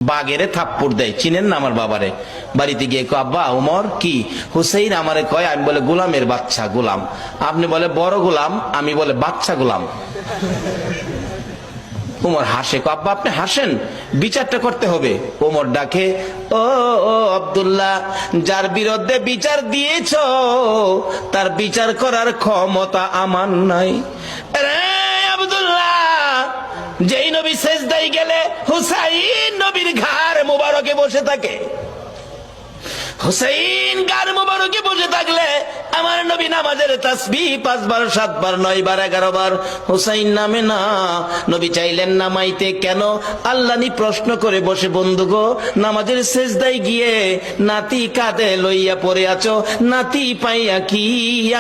বাগেরে থাপ্পড় দেয়, চিনেন না আমার বাবারে। বাড়িতে গিয়ে কয়, আব্বা উমর কি? হুসেইন আমারে কয়, আমি বলে গোলামের বাচ্চা গোলাম, আপনি বলে বড় গোলাম, আমি বলে বাচ্চা গোলাম। উমর হাসে, কয় আব্বা আপনি হাসেন, বিচারটা করতে হবে। উমর ডাকে, ও ও আব্দুল্লাহ, যার বিরুদ্ধে বিচার দিয়েছ তার বিচার করার ক্ষমতা আমার নাই। যেই নবী সেজদায় গেলে হুসাইন নবীর ঘাড় মুবারকে বসে থাকে, হুসাইন ঘাড় মুবারকে বসে থাকলে আমার নবী নামাজের তাসবিহ 5 বার 7 বার 9 বার 11 বার হুসাইন নামে না। নবী চাইলেন নামাইতে, কেন? আল্লাহ নি প্রশ্ন করে বসে, বন্ধু গো, নামাজের সেজদায় গিয়ে নাতি কাঁধে লইয়া পড়ে আছো, নাতি পাইয়া কি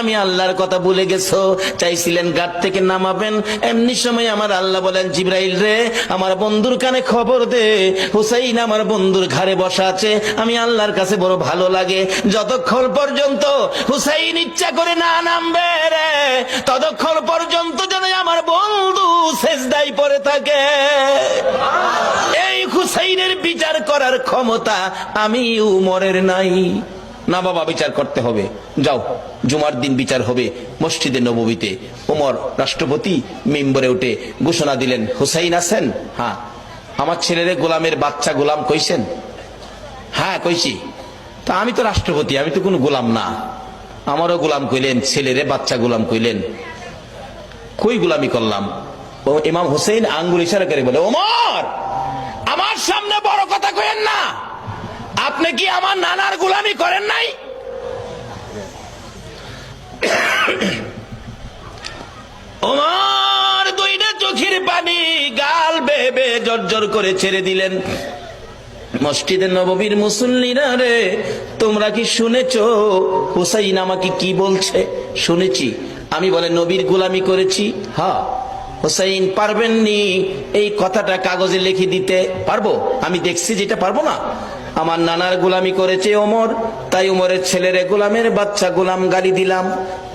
আমি আল্লাহর কথা ভুলে গেছো? চাইছিলেন ঘাট থেকে নামাবেন, এমনি সময় আমার আল্লাহ বলেন, জিবরাইল রে, আমার বন্ধুর কানে খবর দে, হুসাইন আমার বন্ধুর ঘাড়ে বসা আছে, আমি আল্লাহর কাছে বড় ভালো লাগে, যতক্ষণ পর্যন্ত হুসাইন ইচ্ছা করে না নামবে রে, ততক্ষণ পর্যন্ত যেন আমার বন্ধু সেজদায় পড়ে থাকে। এই হুসাইনের বিচার করার ক্ষমতা আমি উমরের নাই। না বাবা, বিচার করতে হবে, যাও জুমার দিন বিচার হবে মসজিদে নববীতে। উমর রাষ্ট্রপতি মিম্বরে উঠে ঘোষণা দিলেন, হুসাইন আছেন? হ্যাঁ। আমার ছেলেরে গোলামের বাচ্চা গোলাম কইছেন? হ্যাঁ কইছি। তা আমি তো রাষ্ট্রপতি, আমি তো কোনো গোলাম না, আমারও গোলাম কইলেন, ছেলেরে বাচ্চা গোলাম কইলেন, কই গোলামি করলাম? ও ইমাম হুসেইন আঙ্গুল ইশারা করে বলে, ওমর আমার সামনে বড় কথা কইেন না, আপনি কি আমার নানার গোলামি করেন নাই? ওমর দুইটা চোখের পানি গাল বেয়ে বেয়ে জর্জর করে ছেড়ে দিলেন। মসজিদে নববীর মুসল্লিরা রে, তোমরা কি শুনেছো হুসাইন আমাকে কি বলছে? শুনেছি। আমি বলে নবীর গোলামি করেছি। হ্যাঁ। হুসাইন পারবেননি এই কথাটা কাগজে লিখে দিতে? পারবো, আমি দেখছি যেটা পারবো না। আমার নানার গোলামি করেছে ওমর, তাই ওমরের ছেলেরে গোলামের বাচ্চা গোলাম গালি দিলাম।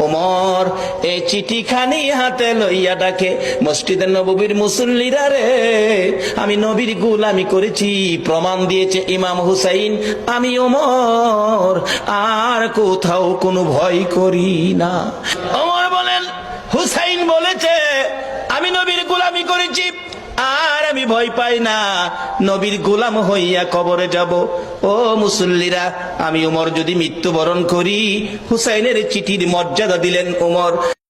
ওমর এই চিঠিখানি হাতে লইয়া ডাকে, মসজিদের নববীর মুসল্লিরা রে, আমি নবীর গোলামি করেছি, প্রমাণ দিয়েছে ইমাম হুসাইন, আমি ওমর আর কোথাও কোনো ভয় করি না। ওমর বলেন, হুসাইন বলেছে আমি নবীর গোলামি করেছি আর আমি ভয় পাই না, নবীর গোলাম হইয়া কবরে যাব। ও মুসল্লিরা, আমি ওমর যদি মৃত্যুবরণ করি, হুসাইনের চিঠির মর্যাদা দিলেন ওমর।